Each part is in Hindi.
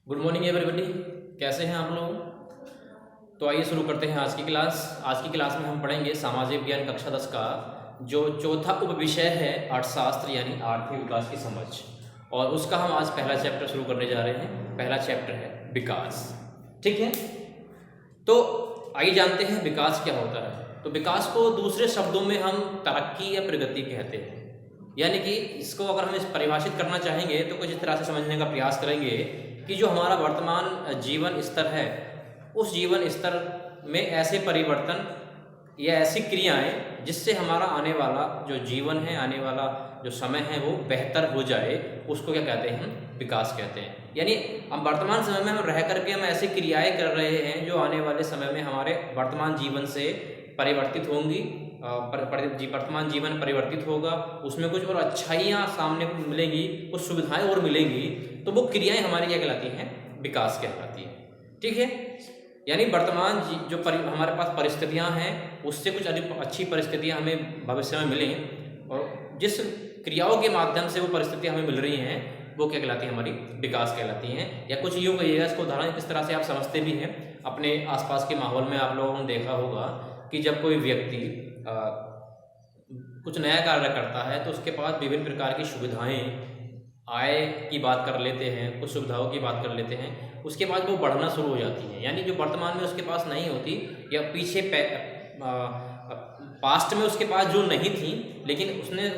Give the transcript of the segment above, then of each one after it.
Good morning everybody. कैसे हैं आप लोग? तो आइए शुरू करते हैं आज की क्लास। आज की क्लास में हम पढ़ेंगे सामाजिक विज्ञान कक्षा 10 का जो चौथा उपविषय है अर्थशास्त्र यानी आर्थिक विकास की समझ, और उसका हम आज पहला चैप्टर शुरू करने जा रहे हैं। पहला चैप्टर है विकास। ठीक है, तो आइए जानते हैं विकास क्या होता है। तो विकास को दूसरे शब्दों में हम तरक्की या प्रगति कहते हैं, यानी कि इसको अगर हम इस परिभाषित करना चाहेंगे तो कुछ इस तरह से समझने का प्रयास करेंगे कि जो हमारा वर्तमान जीवन स्तर है उस जीवन स्तर में ऐसे परिवर्तन या ऐसी क्रियाएं जिससे हमारा आने वाला जो जीवन है, आने वाला जो समय है वो बेहतर हो जाए, उसको क्या कहते हैं? हम विकास कहते हैं। यानी हम वर्तमान समय में हम रह करके हम ऐसी क्रियाएं कर रहे हैं जो आने वाले समय में हमारे वर्तमान जीवन से परिवर्तित होंगी। वर्तमान जीवन परिवर्तित होगा, उसमें कुछ और अच्छाइयाँ सामने को मिलेंगी, कुछ सुविधाएं और मिलेंगी, तो वो क्रियाएं हमारी क्या कहलाती हैं? विकास कहलाती है। ठीक है, यानी वर्तमान जो हमारे पास परिस्थितियां हैं उससे कुछ अधिक अच्छी परिस्थितियां हमें भविष्य में मिलें, और जिस क्रियाओं के माध्यम से वो परिस्थितियां हमें मिल रही हैं वो क्या कहलाती है? हमारी विकास कहलाती हैं। या कुछ यूँ कहिएगा, इसको उदाहरण किस तरह से आप समझते भी हैं, अपने आसपास के माहौल में आप लोगों ने देखा होगा कि जब कोई व्यक्ति कुछ नया कार्य करता है तो उसके पास विभिन्न प्रकार की सुविधाएं, आय की बात कर लेते हैं, कुछ सुविधाओं की बात कर लेते हैं, उसके बाद वो बढ़ना शुरू हो जाती हैं। यानी जो वर्तमान में उसके पास नहीं होती या पीछे पास्ट में उसके पास जो नहीं थी, लेकिन उसने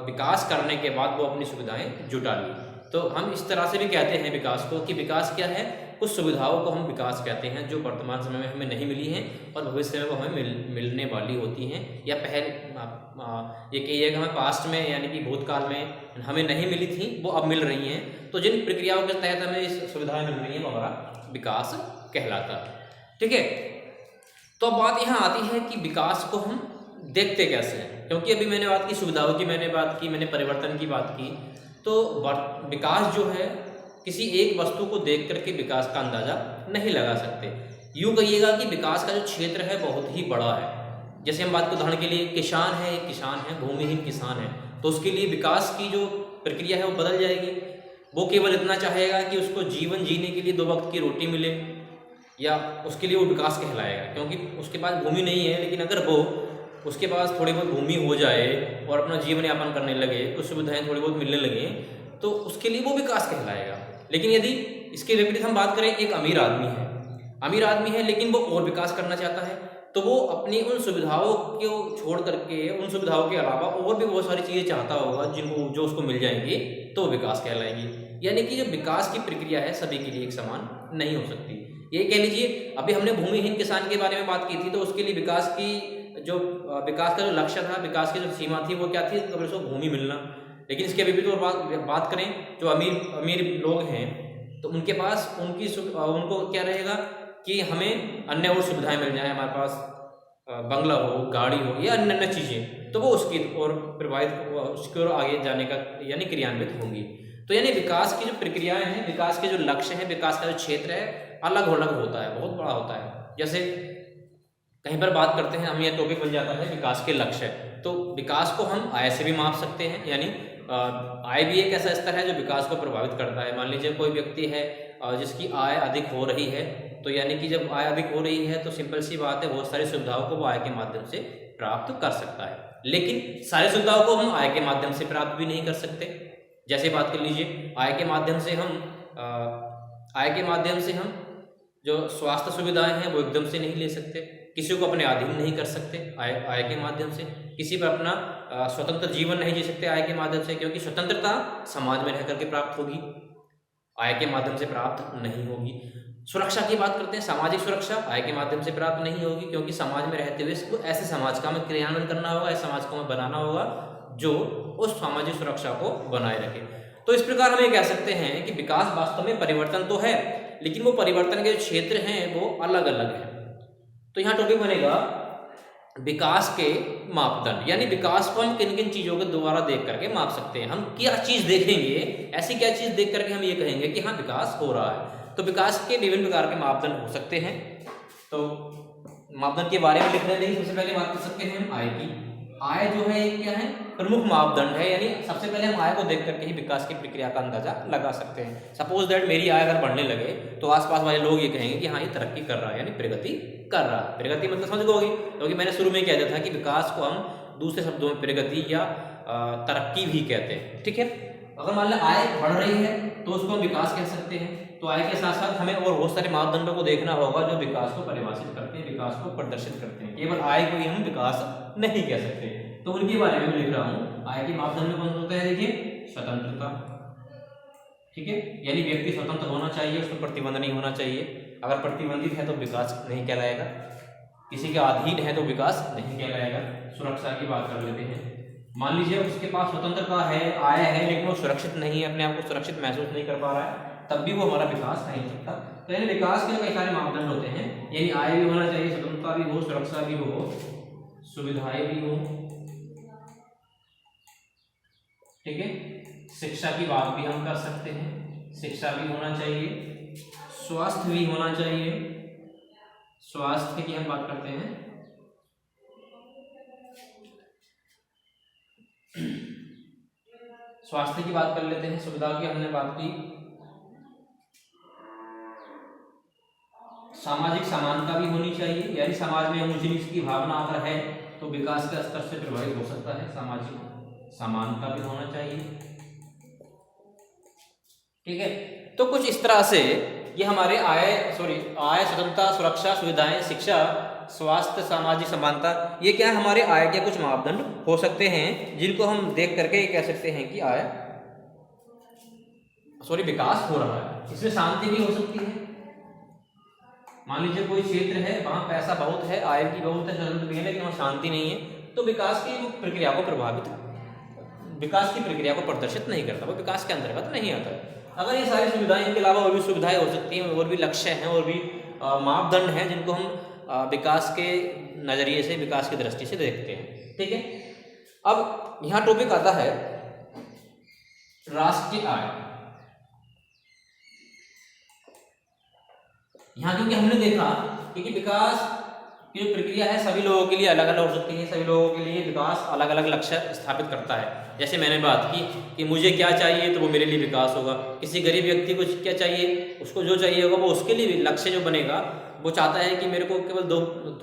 विकास करने के बाद वो अपनी सुविधाएं जुटा ली। तो हम इस तरह से भी कहते हैं विकास को कि विकास क्या है? कुछ सुविधाओं को हम विकास कहते हैं जो वर्तमान समय में हमें नहीं मिली हैं और भविष्य में वो हमें मिलने वाली होती हैं, या ये कहिएगा हमें पास्ट में यानी कि भूतकाल में हमें नहीं मिली थी वो अब मिल रही हैं। तो जिन प्रक्रियाओं के तहत हमें इस सुविधाएं मिल रही हैं वो हमारा विकास कहलाता है। ठीक है, तो अब बात यहाँ आती है कि विकास को हम देखते कैसे हैं, क्योंकि अभी मैंने बात की सुविधाओं की, मैंने बात की, मैंने परिवर्तन की बात की। तो विकास जो है किसी एक वस्तु को देख करके विकास का अंदाजा नहीं लगा सकते। यूँ कहिएगा कि विकास का जो क्षेत्र है बहुत ही बड़ा है। जैसे हम बात को उदाहरण के लिए किसान है, एक किसान है, भूमिहीन किसान है, तो उसके लिए विकास की जो प्रक्रिया है वो बदल जाएगी। वो केवल इतना चाहेगा कि उसको जीवन जीने के लिए 2 वक्त की रोटी मिले, या उसके लिए वो विकास कहलाएगा, क्योंकि उसके पास भूमि नहीं है। लेकिन अगर वो उसके पास थोड़ी बहुत भूमि हो जाए और अपना जीवन यापन करने लगे, कुछ सुविधाएं थोड़ी बहुत मिलने लगे, तो उसके लिए वो विकास कहलाएगा। लेकिन यदि इसके विपरीत हम बात करें, एक अमीर आदमी है लेकिन वो और विकास करना चाहता है, तो वो अपनी उन सुविधाओं को छोड़ करके, उन सुविधाओं के अलावा और भी बहुत सारी चीज़ें चाहता होगा जो उसको मिल जाएंगी, तो विकास कहलाएगी। यानी कि जो विकास की प्रक्रिया है सभी के लिए एक समान नहीं हो सकती। ये कह लीजिए, अभी हमने भूमिहीन किसान के बारे में बात की थी, तो उसके लिए विकास का जो लक्ष्य था, विकास की जो सीमा थी वो क्या थी? तो उसको भूमि मिलना। लेकिन इसके विपरीत और बात करें, जो अमीर लोग हैं तो उनके पास उनको क्या रहेगा कि हमें अन्य और सुविधाएं मिल जाए, हमारे पास बंगला हो, गाड़ी हो या अन्य चीज़ें, तो वो उसकी और उसकी ओर आगे जाने का यानी क्रियान्वित होंगी। तो यानी विकास की जो प्रक्रियाएं हैं, विकास के जो लक्ष्य हैं, विकास का जो क्षेत्र है अलग अलग होता है, बहुत बड़ा होता है। जैसे कहीं पर बात करते हैं हम, यह टॉपिक बन जाता है विकास के लक्ष्य। तो विकास को हम आय से भी माप सकते हैं, यानी आय भी एक ऐसा स्तर है जो विकास को प्रभावित करता है। मान लीजिए कोई व्यक्ति है जिसकी आय अधिक हो रही है, तो यानी कि जब आय अधिक हो रही है तो सिंपल सी बात है, बहुत सारी सुविधाओं को वो आय के माध्यम से प्राप्त कर सकता है। लेकिन सारी सुविधाओं को हम आय के माध्यम से प्राप्त भी नहीं कर सकते। जैसे बात कर लीजिए, आय के माध्यम से हम जो स्वास्थ्य सुविधाएं हैं वो एकदम से नहीं ले सकते, किसी को अपने अधीन नहीं कर सकते आय के माध्यम से, किसी पर अपना स्वतंत्र जीवन नहीं जी सकते आय के माध्यम से, क्योंकि स्वतंत्रता समाज में रह करके प्राप्त होगी, आय के माध्यम से प्राप्त नहीं होगी। सुरक्षा की बात करते हैं, सामाजिक सुरक्षा आय के माध्यम से प्राप्त नहीं होगी, क्योंकि समाज में रहते हुए इसको ऐसे समाज का हमें क्रियान्वयन करना होगा, ऐसे समाज को हमें बनाना होगा जो उस सामाजिक सुरक्षा को बनाए रखे। तो इस प्रकार हम ये कह सकते हैं कि विकास वास्तव में परिवर्तन तो है, लेकिन वो परिवर्तन के जो क्षेत्र हैं वो अलग अलग हैं। तो यहाँ टॉपिक बनेगा विकास के मापदंड, यानी विकास को हम किन किन चीज़ों को दोबारा देख करके माप सकते हैं। हम क्या चीज़ देखेंगे, ऐसी क्या चीज़ देख करके हम ये कहेंगे कि हाँ विकास हो रहा है। तो विकास के विभिन्न प्रकार के मापदंड हो सकते हैं। तो मापदंड के बारे में लिखने नहीं, सबसे पहले बात कर सकते हैं हम आय की। आय जो है ये क्या है, प्रमुख मापदंड है, यानी सबसे पहले हम आय को देख करके ही विकास की प्रक्रिया का अंदाजा लगा सकते हैं। सपोज दैट मेरी आय अगर बढ़ने लगे तो आसपास वाले लोग ये कहेंगे कि हाँ ये तरक्की कर रहा है, यानी प्रगति कर रहा है। प्रगति मतलब समझ गए होगी, क्योंकि मैंने शुरू में कह दिया था कि विकास को हम दूसरे शब्दों में प्रगति या तरक्की भी कहते हैं। ठीक है, अगर मान लो आय बढ़ रही है तो उसको हम विकास कह सकते हैं। तो आय के साथ साथ हमें और बहुत सारे मापदंडों को देखना होगा जो विकास को परिभाषित करते हैं, विकास को प्रदर्शित करते हैं। केवल आय को ही हम विकास नहीं कह सकते, तो उनके बारे में लिख रहा हूँ। आय के मापदंड कौन से होते हैं, देखिए स्वतंत्रता। ठीक है, यानी व्यक्ति स्वतंत्र होना चाहिए, उसमें प्रतिबंध नहीं होना चाहिए। अगर प्रतिबंधित है तो विकास नहीं कहलाएगा, किसी के अधीन है तो विकास नहीं कहलाएगा। सुरक्षा की बात कर लेते हैं। मान लीजिए उसके पास स्वतंत्रता है, आय है, लेकिन वो सुरक्षित नहीं है, अपने आप को सुरक्षित महसूस नहीं कर पा रहा है, तब भी वो हमारा विकास नहीं हो सकता। तो यानी विकास के कई सारे मापदंड होते हैं, यानी आय भी होना चाहिए, स्वतंत्रता भी हो, सुरक्षा भी हो, सुविधाएं भी हो। ठीक है, शिक्षा की बात भी हम कर सकते हैं, शिक्षा भी होना चाहिए, स्वास्थ्य भी होना चाहिए, स्वास्थ्य की हम बात करते हैं। स्वास्थ्य की बात कर लेते हैं, सुविधा की हमने बात की। सामाजिक समानता भी होनी चाहिए, यानी समाज में ऊंच नीच की भावना अगर है तो विकास के स्तर से प्रभावित हो सकता है। सामाजिक समानता भी होना चाहिए। ठीक है, तो कुछ इस तरह से ये हमारे आय, स्वतंत्रता, सुरक्षा, सुविधाएं, शिक्षा, स्वास्थ्य, सामाजिक समानता, ये क्या है हमारे आय के कुछ मापदंड हो सकते हैं जिनको हम देख करके ये कह सकते हैं कि विकास हो रहा है। इसमें शांति भी हो सकती है। मान लीजिए कोई क्षेत्र है, वहां पैसा बहुत है, आय भी बहुत है, स्वतंत्र भी है, लेकिन वहां शांति नहीं है, तो विकास की प्रक्रिया को प्रदर्शित नहीं करता, वो विकास के अंतर्गत नहीं आता है। अगर ये सारी सुविधाएं, इनके अलावा और भी सुविधाएं हो सकती हैं, और भी लक्ष्य हैं, और भी मापदंड हैं जिनको हम विकास के नजरिए से, विकास की दृष्टि से देखते हैं। ठीक है, अब यहाँ टॉपिक आता है राष्ट्रीय आय। यहाँ क्योंकि हमने देखा कि विकास की जो प्रक्रिया है सभी लोगों के लिए अलग अलग हो सकती है, सभी लोगों के लिए विकास अलग अलग लक्ष्य स्थापित करता है। जैसे मैंने बात की कि मुझे क्या चाहिए तो वो मेरे लिए विकास होगा, किसी गरीब व्यक्ति को क्या चाहिए, उसको जो चाहिए होगा वो उसके लिए लक्ष्य जो बनेगा, वो चाहता है कि मेरे को केवल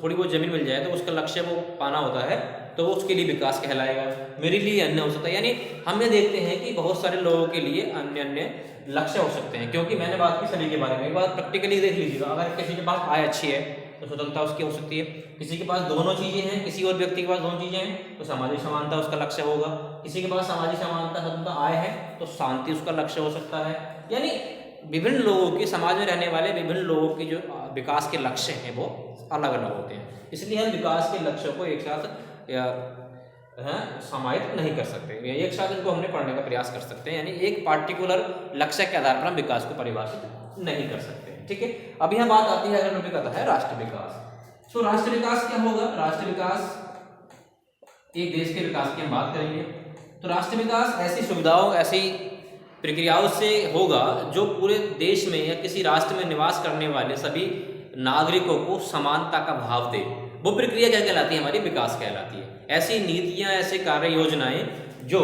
थोड़ी बहुत जमीन मिल जाए, तो उसका लक्ष्य वो पाना होता है, तो वो उसके लिए विकास कहलाएगा। मेरे लिए अन्य हो सकता है, यानी हम ये देखते हैं कि बहुत सारे लोगों के लिए अन्य अन्य लक्ष्य हो सकते हैं। क्योंकि मैंने बात की सभी के बारे में, एक बात प्रैक्टिकली देख लीजिएगा, अगर किसी के पास आय अच्छी है तो स्वतंत्रता उसकी हो सकती है, किसी के पास दोनों चीजें हैं, किसी और व्यक्ति के पास दोनों चीजें हैं तो सामाजिक समानता उसका लक्ष्य होगा, किसी के पास सामाजिक समानता, स्वतंत्रता, आय है तो शांति उसका लक्ष्य हो सकता है। यानी विभिन्न लोगों के, समाज में रहने वाले विभिन्न लोगों के जो विकास के लक्ष्य हैं वो अलग अलग होते हैं। इसलिए हम विकास के लक्ष्यों को एक साथ समाहित नहीं कर सकते, एक साथ इनको हमने पढ़ने का प्रयास कर सकते हैं, यानी एक पार्टिकुलर लक्ष्य के आधार पर हम विकास को परिभाषित नहीं कर सकते। ठीक है, अब यहाँ बात आती है, अगर टॉपिक आता है राष्ट्र विकास। तो राष्ट्र विकास क्या होगा? राष्ट्र विकास एक देश के विकास की हम बात करेंगे। तो राष्ट्र विकास ऐसी सुविधाओं, ऐसी प्रक्रियाओं से होगा जो पूरे देश में या किसी राष्ट्र में निवास करने वाले सभी नागरिकों को समानता का भाव दे। वो प्रक्रिया क्या कहलाती है? हमारी विकास कहलाती है। ऐसी नीतियां, ऐसे कार्य योजनाएं जो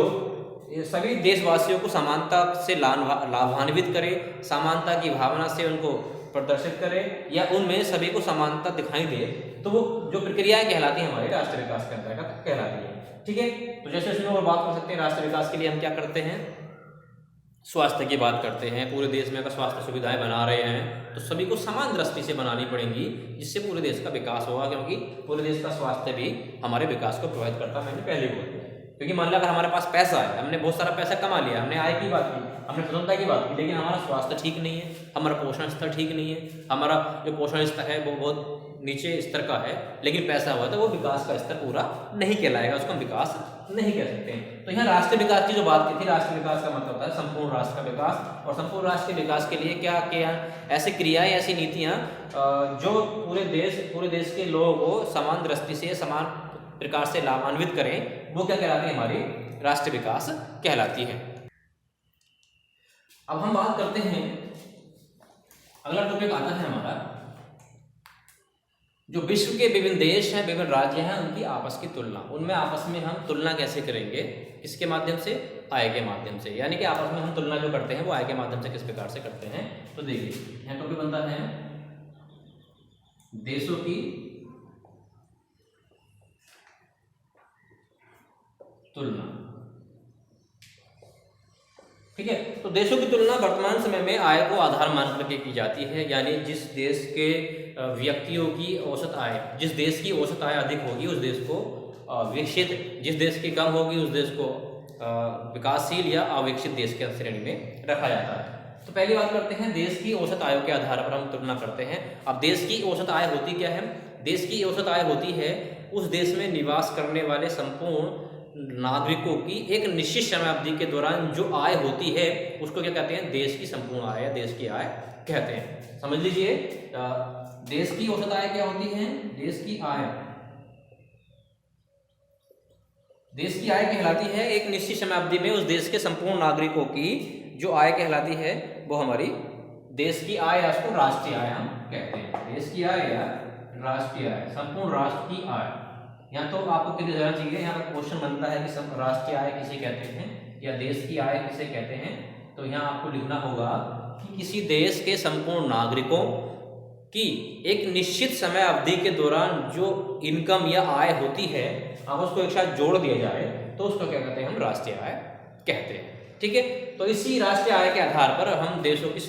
सभी देशवासियों को समानता से लाभान्वित करे, समानता की भावना से उनको प्रदर्शित करे, या उनमें सभी को समानता दिखाई दे, तो वो जो प्रक्रियाएं कहलाती हैं हमारे राष्ट्र विकास के अंतर्गत कहलाती है। ठीक है, तो जैसे इसमें और बात कर सकते हैं, राष्ट्र विकास के लिए हम क्या करते हैं? स्वास्थ्य की बात करते हैं। पूरे देश में अगर स्वास्थ्य सुविधाएं बना रहे हैं तो सभी को समान दृष्टि से बनानी पड़ेंगी, जिससे पूरे देश का विकास होगा, क्योंकि पूरे देश का स्वास्थ्य भी हमारे विकास को प्रभावित करता है। मैंने पहले बोल दिया, क्योंकि मान लिया अगर हमारे पास पैसा है, हमने बहुत सारा पैसा कमा लिया, हमने आय की बात की, हमने स्वतंत्रता की बात की, लेकिन हमारा स्वास्थ्य ठीक नहीं है, हमारा पोषण स्तर ठीक नहीं है, हमारा जो पोषण स्तर है वो बहुत नीचे स्तर का है, लेकिन पैसा हुआ तो वो विकास का स्तर पूरा नहीं कहलाएगा, उसको हम विकास नहीं कह सकते हैं। तो यहाँ राष्ट्र विकास की जो बात की थी, राष्ट्र विकास का मतलब होता है संपूर्ण राष्ट्र का विकास, और संपूर्ण राष्ट्र के विकास के लिए क्या क्या ऐसी क्रियाएं, ऐसी नीतियां जो पूरे देश के लोगों को समान दृष्टि से, समान प्रकार से लाभान्वित करें, वो क्या कहलाती है? हमारी राष्ट्र विकास कहलाती है। अब हम बात करते हैं, अगला टॉपिक आता है हमारा जो विश्व के विभिन्न देश हैं, विभिन्न राज्य हैं, उनकी आपस की तुलना, उनमें आपस में हम तुलना कैसे करेंगे, किसके माध्यम से, आय के माध्यम से। यानी कि आपस में हम तुलना जो करते हैं वो आय के माध्यम से किस प्रकार से करते हैं। तो देखिए यहाँ टॉपिक बनता है देशों की तुलना। ठीक है, तो देशों की तुलना वर्तमान समय में आय को आधार मान करके की जाती है। यानी जिस देश के व्यक्तियों की औसत आय, जिस देश की औसत आय अधिक होगी उस देश को विकसित, जिस देश की कम होगी उस देश को विकासशील या अविकसित देश के श्रेणी में रखा जाता है। तो पहली बात करते हैं देश की औसत आय के आधार पर हम तुलना करते हैं। अब देश की औसत आय होती क्या है, देश की औसत आय होती है उस देश में निवास करने वाले संपूर्ण नागरिकों की एक निश्चित समय अवधि के दौरान जो आय होती है उसको क्या कहते हैं, देश की संपूर्ण आय या देश की आय कहते हैं। समझ लीजिए देश की औसत आय क्या होती है, देश की आय, देश की आय कहलाती है एक निश्चित समय अवधि में उस देश के संपूर्ण नागरिकों की जो आय कहलाती है वो हमारी देश की आय या उसको राष्ट्रीय आय हम कहते हैं। देश की आय या राष्ट्रीय आय, संपूर्ण राष्ट्र की आय। यहाँ तो आपको क्लियर जाना चाहिए, यहाँ पर क्वेश्चन बनता है कि राष्ट्रीय आय किसे कहते हैं या देश की आय किसे कहते हैं। तो यहाँ आपको लिखना होगा कि किसी देश के संपूर्ण नागरिकों की एक निश्चित समय अवधि के दौरान जो इनकम या आय होती है, अब उसको एक साथ जोड़ दिया जाए तो उसको क्या कहते हैं, हम राष्ट्रीय आय कहते हैं। ठीक है, तो इसी राष्ट्रीय आय के आधार पर हम देशों की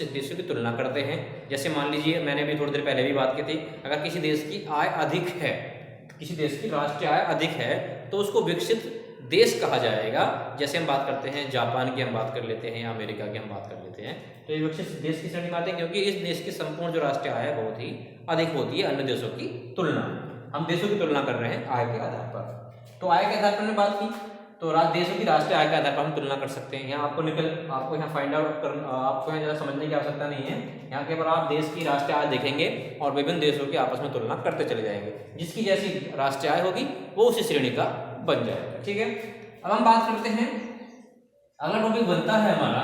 तुलना करते हैं। जैसे मान लीजिए मैंने भी थोड़ी देर पहले भी बात की थी, अगर किसी देश की आय अधिक है, किसी देश की राष्ट्रीय आय अधिक है तो उसको विकसित देश कहा जाएगा। जैसे हम बात करते हैं जापान की, हम बात कर लेते हैं या अमेरिका की हम बात कर लेते हैं, तो ये विकसित देश की श्रेणी में आते हैं क्योंकि इस देश की संपूर्ण जो राष्ट्रीय आय है बहुत ही अधिक होती है अन्य देशों की तुलना में। हम देशों की तुलना कर रहे हैं आय के आधार पर। तो आय के आधार पर हमने बात की, तो देशों की राष्ट्रीय आय के आधार पर हम तुलना कर सकते हैं। यहाँ आपको यहाँ फाइंड आउट कर, आपको यहाँ ज़्यादा समझने की आवश्यकता नहीं है। यहाँ के पर आप देश की राष्ट्रीय आय देखेंगे और विभिन्न देशों की आपस में तुलना करते चले जाएंगे, जिसकी जैसी राष्ट्रीय आय होगी वो उसी श्रेणी का बन जाएगा। ठीक है, अब हम बात करते हैं, अगला टॉपिक बनता है हमारा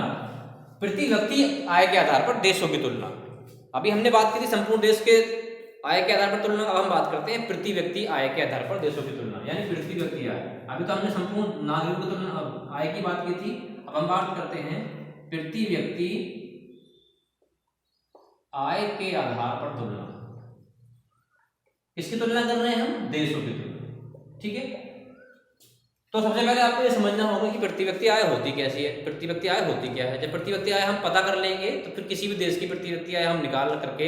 प्रति व्यक्ति आय के आधार पर देशों की तुलना। अभी हमने बात की थी संपूर्ण देश के आय के आधार पर तुलना, अब हम बात करते हैं प्रति व्यक्ति आय के आधार पर देशों की तुलना, यानी प्रति व्यक्ति आय। अभी तो हमने संपूर्ण नागरिकों की तुलना आय की बात की थी, अब हम बात करते हैं प्रति व्यक्ति आय के आधार पर तुलना। किसकी तुलना कर रहे हैं हम, देशों की तुलना। ठीक है, तो सबसे पहले आपको ये समझना होगा कि प्रति व्यक्ति आय होती कैसी है, प्रति व्यक्ति आय होती क्या है। जब प्रति व्यक्ति आय हम पता कर लेंगे तो फिर किसी भी देश की प्रति व्यक्ति आय हम निकाल करके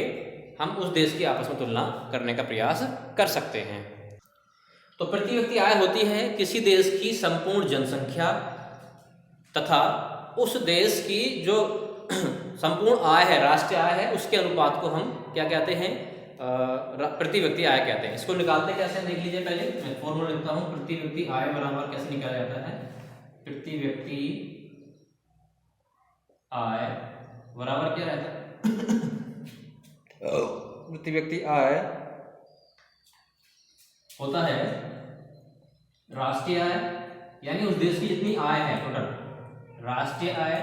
हम उस देश की आपस में तुलना करने का प्रयास कर सकते हैं। तो प्रति व्यक्ति आय होती है किसी देश की संपूर्ण जनसंख्या तथा उस देश की जो संपूर्ण आय है, राष्ट्रीय आय है, उसके अनुपात को हम क्या कहते हैं, प्रति व्यक्ति आय कहते हैं। इसको निकालते कैसे हैं देख लीजिए। पहले मैं फॉर्मूला लिखता हूं, प्रति व्यक्ति आय बराबर कैसे निकाला जाता है, प्रति व्यक्ति आय बराबर क्या रहता है प्रति व्यक्ति आय होता है राष्ट्रीय आय, यानी उस देश की जितनी आय है टोटल, राष्ट्रीय आय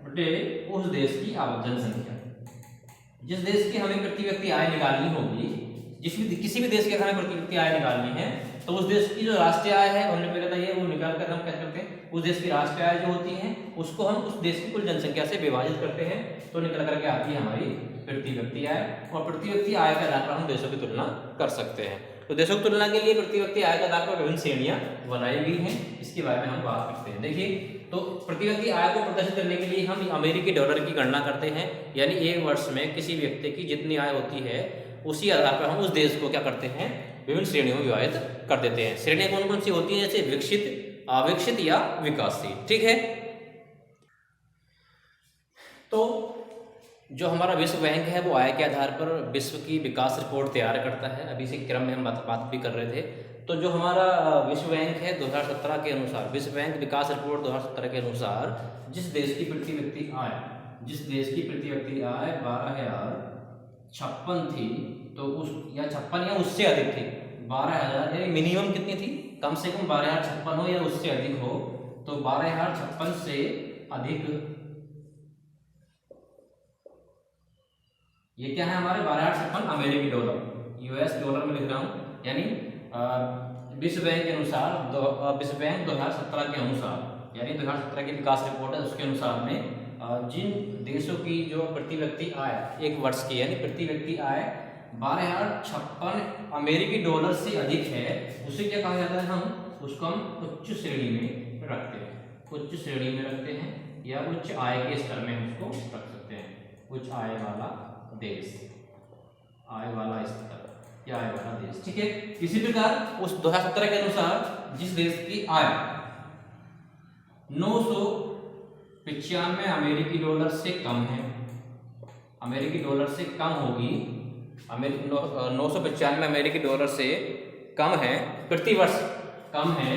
बटे उस देश की जनसंख्या। जिस देश की हमें प्रति व्यक्ति आय निकालनी होगी, किसी भी देश की हमें प्रति व्यक्ति आय निकालनी है, तो उस देश की जो राष्ट्रीय आय है हमने पहले बताइए, वो निकाल कर हम क्या करते हैं, उस देश की राष्ट्रीय आय जो होती है उसको हम उस देश की कुल जनसंख्या से विभाजित करते हैं, तो निकल करके आती है हमारी प्रति व्यक्ति आय। और प्रति व्यक्ति आय के आधार पर हम देशों की तुलना कर सकते हैं। तो देशों की तुलना के लिए प्रति व्यक्ति आय के आधार पर विभिन्न श्रेणियां बनाई गई हैं, इसके बारे में हम बात करते हैं। देखिए, तो प्रति व्यक्ति आय को प्रदर्शित करने के लिए हम अमेरिकी डॉलर की गणना करते हैं, यानी एक वर्ष में किसी व्यक्ति की जितनी आय होती है उसी आधार पर हम उस देश को क्या करते हैं, विभिन्न श्रेणियों में विभाजित कर देते हैं। श्रेणियां कौन कौन सी होती हैं, जैसे विकसित, अविकसित या विकासशील। ठीक है, तो जो हमारा विश्व बैंक है वो आय के आधार पर विश्व की विकास रिपोर्ट तैयार करता है। अभी इसी क्रम में हम बात भी कर रहे थे। तो जो हमारा विश्व बैंक है 2017 के अनुसार, विश्व बैंक विकास रिपोर्ट 2017 के अनुसार जिस देश की प्रति व्यक्ति आय 12,056 थी, तो उस या 56 या उससे अधिक थी, 12,000 यानी मिनिमम कितनी थी, कम से कम 12,056 हो या उससे अधिक हो, तो 12,056 से अधिक ये क्या है हमारे 12,056 अमेरिकी डॉलर, US डॉलर में लिख रहा हूँ, यानी विश्व बैंक के अनुसार विश्व बैंक 2017 के अनुसार, यानी 2017 की विकास रिपोर्ट है, उसके अनुसार में जिन देशों की जो प्रति व्यक्ति आय एक वर्ष की, यानी प्रति व्यक्ति आय 12,056 अमेरिकी डॉलर से अधिक है, उसे क्या कहा जाता है, हम उसको हम उच्च श्रेणी में रखते हैं, उच्च श्रेणी में रखते हैं, या उच्च आय के स्तर में हम उसको रख सकते हैं, उच्च आय वाला देश, आय वाला स्तर या आय वाला देश। ठीक है, इसी प्रकार उस 2017 के अनुसार जिस देश की आय 995 अमेरिकी डॉलर से कम है, अमेरिकी डॉलर से कम होगी, 995 अमेरिकी डॉलर से कम है प्रति वर्ष, कम है,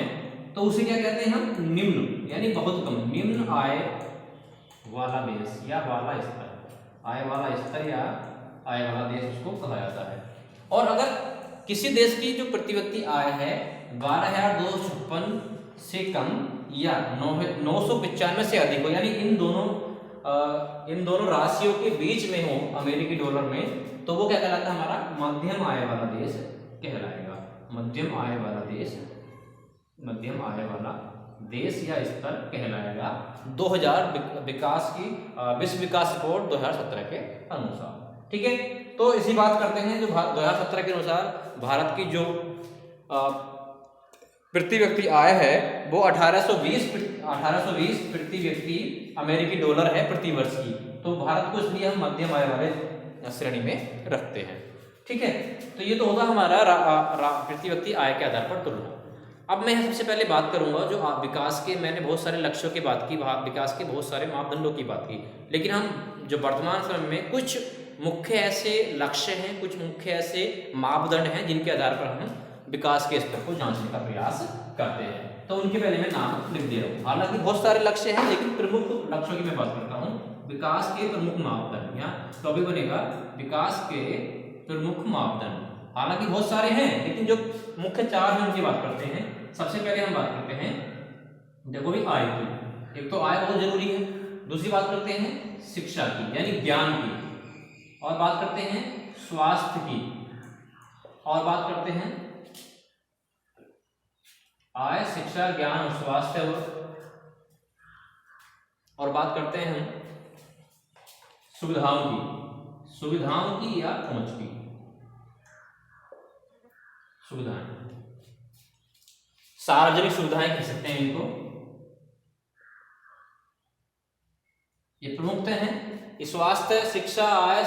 तो उसे क्या कहते हैं हम, निम्न, यानी बहुत कम, निम्न आय वाला देश या वाला स्तर, आय वाला स्तर या आय वाला देश उसको कहा जाता है। और अगर किसी देश की जो प्रति व्यक्ति आय है 12,256 से कम या 995 से अधिक हो, यानी इन दोनों राशियों के बीच में हो अमेरिकी डॉलर में, तो वो क्या कहलाता है, हमारा मध्यम आय वाला देश कहलाएगा, मध्यम आय वाला देश, मध्यम आय वाला देश या स्तर कहलाएगा 2000 विकास की विश्व विकास रिपोर्ट 2017 के अनुसार। ठीक है, तो इसी बात करते हैं, जो 2017 के अनुसार भारत की जो प्रति व्यक्ति आय है वो 1820 प्रति व्यक्ति अमेरिकी डॉलर है प्रति वर्ष की, तो भारत को इसलिए हम मध्यम आय वाले श्रेणी में रखते हैं। ठीक है, तो ये तो होगा हमारा प्रति व्यक्ति आय के आधार पर तुलना। अब मैं सबसे पहले बात करूंगा जो विकास के, मैंने बहुत सारे लक्ष्यों की बात की, विकास के बहुत सारे मापदंडों की बात की, लेकिन हम जो वर्तमान समय में कुछ मुख्य ऐसे लक्ष्य हैं, कुछ मुख्य ऐसे मापदंड हैं जिनके आधार पर हम विकास के स्तर को जांचने का प्रयास करते हैं, तो उनके पहले मैं नाम लिख दे रहा हूँ। हालांकि बहुत सारे लक्ष्य हैं, लेकिन प्रमुख लक्ष्यों की मैं बात करता हूँ, विकास के प्रमुख मापदंड, या टॉपिक बनेगा विकास के प्रमुख मापदंड। हालांकि बहुत सारे हैं, लेकिन जो मुख्य 4 हैं उनकी बात करते हैं। सबसे पहले हम बात करते हैं, देखो भी आय की, एक तो आय बहुत जरूरी है, दूसरी बात करते हैं शिक्षा की यानी ज्ञान की, और बात करते हैं स्वास्थ्य की, और बात करते हैं आय, शिक्षा, ज्ञान और स्वास्थ्य, और बात करते हैं हम सुविधाओं की या पहुंच की, सुविधाएं, सार्वजनिक सुविधाएं कह सकते हैं इनको, ये प्रमुखतः हैं। स्वास्थ्य, शिक्षा, आय,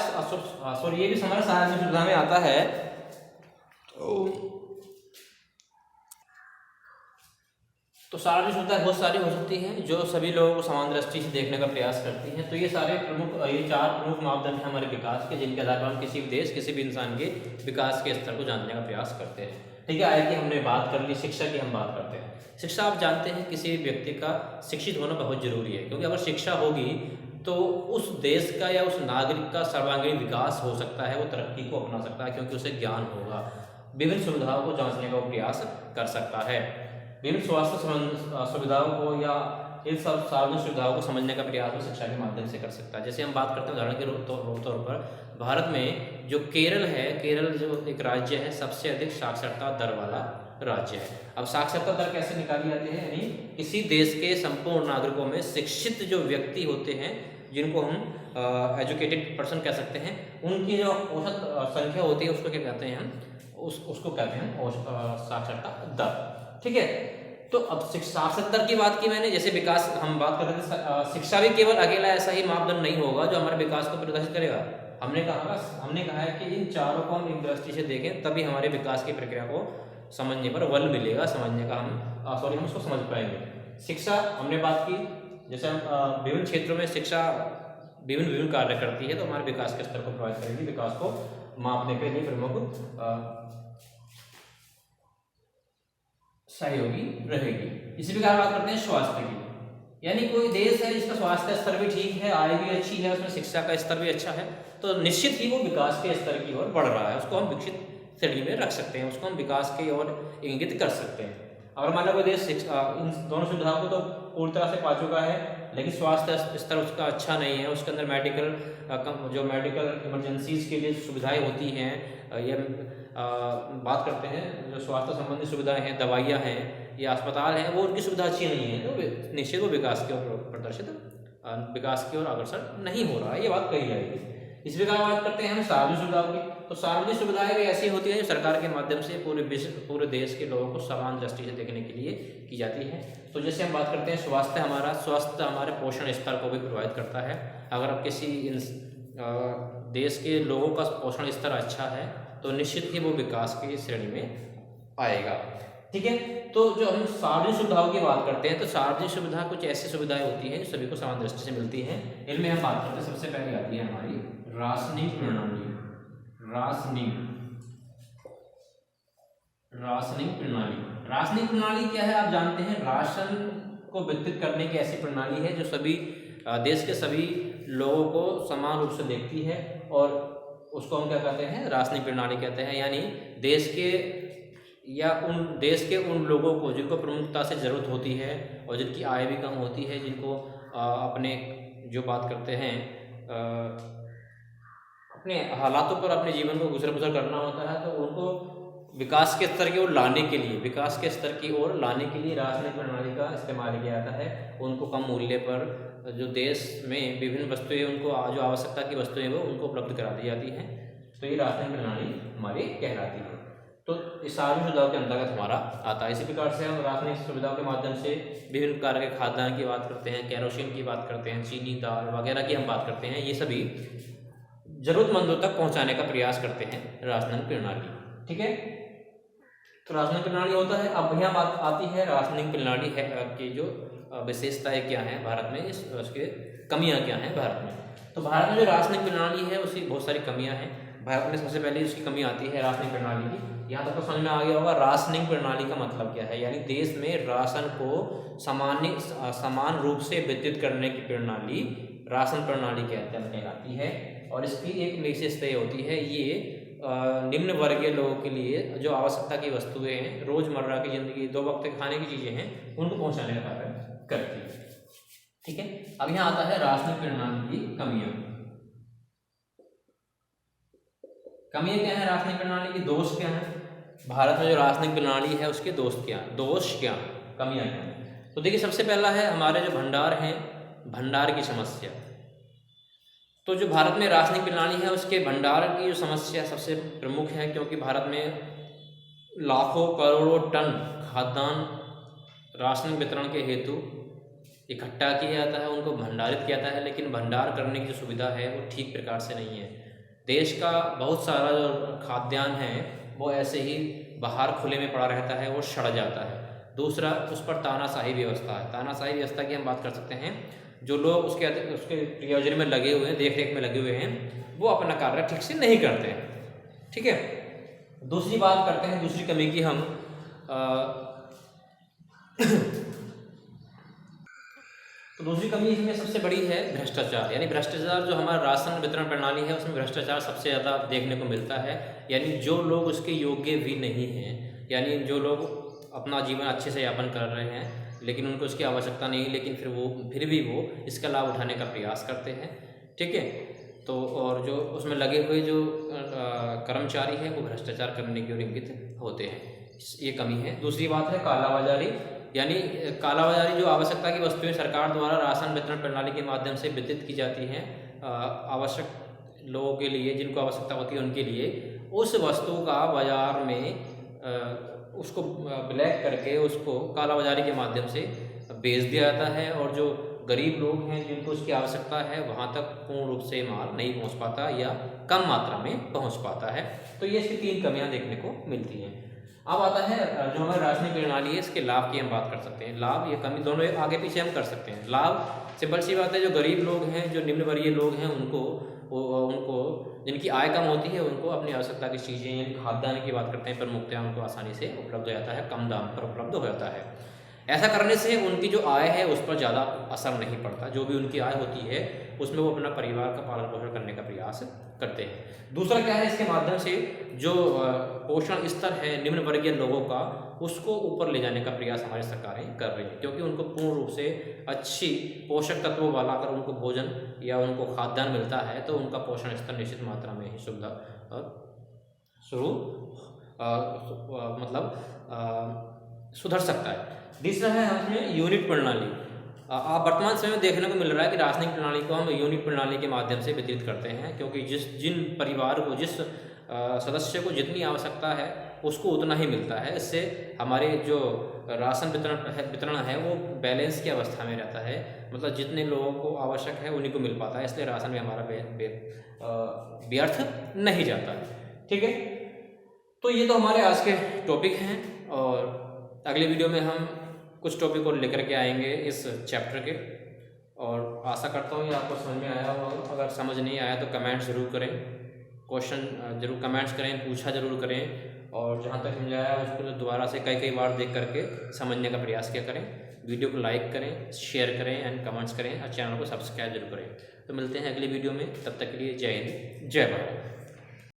सॉरी ये भी हमारा सार्वजनिक सुविधा में आता है। तो सार्वजनिक सुविधा बहुत सारी हो सकती हैं जो सभी लोगों को समान दृष्टि से देखने का प्रयास करती हैं। तो ये सारे ये 4 प्रमुख मापदंड हैं हमारे विकास के, जिनके आधार पर हम किसी भी देश, किसी भी इंसान के विकास के स्तर को जानने का प्रयास करते हैं। ठीक है, आय की हमने बात कर ली, शिक्षा की हम बात करते हैं। शिक्षा, आप जानते हैं किसी भी व्यक्ति का शिक्षित होना बहुत जरूरी है, क्योंकि अगर शिक्षा होगी तो उस देश का या उस नागरिक का सर्वांगीण विकास हो सकता है, वो तरक्की को अपना सकता है, क्योंकि उसे ज्ञान होगा, विभिन्न सुविधाओं को जांचने का वो प्रयास कर सकता है, विभिन्न स्वास्थ्य सुविधाओं को या इन सब सार्वजनिक सुविधाओं को समझने का प्रयास वो शिक्षा के माध्यम से कर सकता है। जैसे हम बात करते हैं उदाहरण के तौर पर भारत में जो केरल है, केरल जो एक राज्य है, सबसे अधिक साक्षरता दर वाला राज्य है। अब साक्षरता दर कैसे निकाली जाती है, यानी किसी देश के संपूर्ण नागरिकों में शिक्षित जो व्यक्ति होते हैं, जिनको हम एजुकेटेड पर्सन कह सकते हैं, उनकी जो औसत संख्या होती है उसको क्या कहते हैं हम, उसको कहते हैं साक्षरता दर। ठीक है, तो अब साक्षरता दर की बात की मैंने, जैसे विकास हम बात कर रहे थे, शिक्षा भी केवल अकेला ऐसा ही मापदंड नहीं होगा जो हमारे विकास को प्रदर्शित करेगा। हमने कहा है कि इन चारों को हम एक दृष्टि से देखें, तभी हमारे विकास की प्रक्रिया को समझने पर बल मिलेगा, समझने का हम उसको समझ पाएंगे। शिक्षा हमने बात की, जैसे हम विभिन्न क्षेत्रों में शिक्षा विभिन्न कार्य करती है, तो हमारे विकास के स्तर को प्रभावित करेगी, विकास को मापने के लिए प्रमुख सहयोगी रहेगी। इसी प्रकार बात करते हैं स्वास्थ्य की, यानी कोई देश है जिसका स्वास्थ्य स्तर भी ठीक है, आय भी अच्छी है, उसमें शिक्षा का स्तर भी अच्छा है, तो निश्चित ही वो विकास के स्तर की ओर बढ़ रहा है, उसको हम विकसित श्रेणी में रख सकते हैं, उसको हम विकास की ओर इंगित कर सकते हैं। अगर मान लो कोई देश इन दोनों सुविधाओं को तो पूरी तरह से पा चुका है, लेकिन स्वास्थ्य स्तर उसका अच्छा नहीं है, उसके अंदर मेडिकल इमरजेंसीज के लिए सुविधाएं होती हैं, या बात करते हैं जो स्वास्थ्य संबंधी सुविधाएं हैं, दवाइयाँ हैं या अस्पताल हैं, वो उनकी सुविधा अच्छी नहीं है, तो निश्चित वो विकास की ओर विकास की ओर अग्रसर नहीं हो रहा है, ये बात कही जाएगी। इस प्रकार बात करते हैं हम सार्वजनिक सुविधाओं की। तो सार्वजनिक सुविधाएं भी ऐसी होती है जो सरकार के माध्यम से पूरे देश के लोगों को समान दृष्टि से देखने के लिए की जाती है। तो जैसे हम बात करते हैं स्वास्थ्य हमारे पोषण स्तर को भी प्रभावित करता है। अगर अब किसी देश के लोगों का पोषण स्तर अच्छा है तो निश्चित ही वो विकास की श्रेणी में आएगा। ठीक है, तो जो हम सार्वजनिक सुविधाओं की बात करते हैं तो सार्वजनिक सुविधा कुछ ऐसी सुविधाएं होती हैं जो सभी को समान दृष्टि से मिलती हैं। इनमें हम बात करते हैं, सबसे पहले आती है हमारी राशनिंग प्रणाली। राशनिंग प्रणाली क्या है, आप जानते हैं, राशन को वितरित करने की ऐसी प्रणाली है जो सभी देश के सभी लोगों को समान रूप से देखती है, और उसको हम क्या कहते हैं, राशनिंग प्रणाली कहते हैं। यानी देश के उन लोगों को जिनको प्रमुखता से ज़रूरत होती है और जिनकी आय भी कम होती है, जिनको अपने जो बात करते हैं अपने हालातों पर अपने जीवन को गुजर करना होता है, तो उनको विकास के स्तर की ओर लाने के लिए राशनिंग प्रणाली का इस्तेमाल किया जाता है। उनको कम मूल्य पर जो देश में विभिन्न वस्तुएं, उनको जो आवश्यकता की वस्तुएं वो उनको उपलब्ध करा दी जाती हैं। तो ये राशनिंग प्रणाली हमारी कहलाती है। तो इस सार्वजनिक सुविधाओं के अंतर्गत हमारा आता है। इसी प्रकार से हम राशनिक सुविधाओं के माध्यम से विभिन्न प्रकार के खाद्यान्न की बात करते हैं, केरोसिन की बात करते हैं, चीनी, दाल वगैरह की हम बात करते हैं। ये सभी जरूरतमंदों तक पहुंचाने का प्रयास करते हैं राशनिंग प्रणाली। ठीक है, तो राशनिंग प्रणाली होता है। अब यहाँ बात आती है राशनिंग प्रणाली है की जो विशेषताएं क्या हैं भारत में, उसके कमियाँ क्या हैं भारत में। तो भारत में जो राशनिंग प्रणाली है उसकी बहुत सारी कमियाँ हैं। भारत में सबसे पहले उसकी कमी आती है राशनिंग प्रणाली की। यहाँ तक तो समझ में आ गया होगा राशनिंग प्रणाली का मतलब क्या है। यानी देश में राशन को समान रूप से वितरित करने की प्रणाली राशन प्रणाली कहलाती है। और इसकी एक विशेषता ये होती है, ये निम्न वर्गीय लोगों के लिए जो आवश्यकता की वस्तुएं हैं, रोजमर्रा की जिंदगी, 2 वक्त के खाने की चीजें हैं, उनको पहुंचाने का कार्य करती है। ठीक है, अब यहाँ आता है राशनिंग प्रणाली की कमियां। कमियां क्या है राशनिंग प्रणाली की, दोष क्या है भारत में जो राशनिंग प्रणाली है उसके दोष क्या, कमियां क्या है। तो देखिए, सबसे पहला है हमारे जो भंडार हैं, भंडार की समस्या। तो जो भारत में राशनिंग प्रणाली है उसके भंडार की जो समस्या सबसे प्रमुख है, क्योंकि भारत में लाखों करोड़ों टन खाद्यान्न राशन वितरण के हेतु इकट्ठा किया जाता है, उनको भंडारित किया जाता है, लेकिन भंडार करने की जो सुविधा है वो ठीक प्रकार से नहीं है। देश का बहुत सारा जो खाद्यान्न है वो ऐसे ही बाहर खुले में पड़ा रहता है, वो सड़ जाता है। दूसरा, उस पर तानाशाही व्यवस्था है। तानाशाही व्यवस्था की हम बात कर सकते हैं, जो लोग उसके प्रयोजन में लगे हुए हैं, देख रेख में लगे हुए हैं, वो अपना कार्य ठीक से नहीं करते हैं। ठीक है, दूसरी बात करते हैं, दूसरी कमी की हम तो दूसरी कमी इसमें सबसे बड़ी है भ्रष्टाचार। यानी भ्रष्टाचार, जो हमारा राशन वितरण प्रणाली है उसमें भ्रष्टाचार सबसे ज़्यादा देखने को मिलता है। यानी जो लोग उसके योग्य भी नहीं हैं, यानी जो लोग अपना जीवन अच्छे से यापन कर रहे हैं लेकिन उनको उसकी आवश्यकता नहीं, लेकिन फिर भी वो इसका लाभ उठाने का प्रयास करते हैं। ठीक है, तो और जो उसमें लगे हुए जो कर्मचारी हैं वो भ्रष्टाचार करने की ओर इंगित होते हैं, ये कमी है। दूसरी बात है कालाबाजारी। यानी कालाबाजारी, जो आवश्यकता की वस्तुएं सरकार द्वारा राशन वितरण प्रणाली के माध्यम से वितरित की जाती हैं आवश्यक लोगों के लिए, जिनको आवश्यकता होती है उनके लिए, उस वस्तु का बाजार में उसको ब्लैक करके उसको कालाबाजारी के माध्यम से बेच दिया जाता है, और जो गरीब लोग हैं जिनको उसकी आवश्यकता है वहाँ तक पूर्ण रूप से माल नहीं पहुँच पाता या कम मात्रा में पहुँच पाता है। तो ये इसकी 3 कमियाँ देखने को मिलती हैं। अब आता है जो हमारी राशनिंग प्रणाली है, इसके लाभ की हम बात कर सकते हैं। लाभ, ये कमी दोनों आगे पीछे हम कर सकते हैं। लाभ सिंपल सी बात है, जो गरीब लोग हैं, जो निम्न वर्गीय लोग हैं, उनको जिनकी आय कम होती है, उनको अपनी आवश्यकता की चीज़ें, यानी खाद्यान्न की बात करते हैं, प्रमुखतया उनको आसानी से उपलब्ध हो जाता है, कम दाम पर उपलब्ध हो जाता है। ऐसा करने से उनकी जो आय है उस पर ज़्यादा असर नहीं पड़ता। जो भी उनकी आय होती है उसमें वो अपना परिवार का पालन पोषण करने का प्रयास करते हैं। दूसरा क्या है, इसके माध्यम से जो पोषण स्तर है निम्न वर्गीय लोगों का, उसको ऊपर ले जाने का प्रयास हमारी सरकारें कर रही हैं, क्योंकि उनको पूर्ण रूप से अच्छी पोषक तत्वों वाला अगर उनको भोजन या उनको खाद्यान्न मिलता है तो उनका पोषण स्तर निश्चित मात्रा में ही सुधर सकता है। दूसरा है हमें यूनिट प्रणाली। आप वर्तमान समय में देखने को मिल रहा है कि रासायनिक प्रणाली को हम यूनिट प्रणाली के माध्यम से वितरित करते हैं, क्योंकि जिन परिवार को, जिस सदस्य को जितनी आवश्यकता है उसको उतना ही मिलता है। इससे हमारे जो राशन वितरण है वो बैलेंस की अवस्था में रहता है, मतलब जितने लोगों को आवश्यक है उन्हीं को मिल पाता है, इसलिए राशन में हमारा व्यर्थ नहीं जाता है। ठीक है, तो ये तो हमारे आज के टॉपिक हैं, और अगले वीडियो में हम कुछ टॉपिक और लेकर के आएंगे इस चैप्टर के, और आशा करता हूँ ये आपको समझ में आया होगा। अगर समझ नहीं आया तो कमेंट ज़रूर करें, क्वेश्चन जरूर कमेंट्स करें, पूछा जरूर करें, और जहाँ तक समझाया उसको दोबारा से कई बार देख करके समझने का प्रयास किया करें। वीडियो को लाइक करें, शेयर करें एंड कमेंट्स करें, और चैनल को सब्सक्राइब जरूर करें। तो मिलते हैं अगली वीडियो में, तब तक के लिए जय हिंद, जय भारत।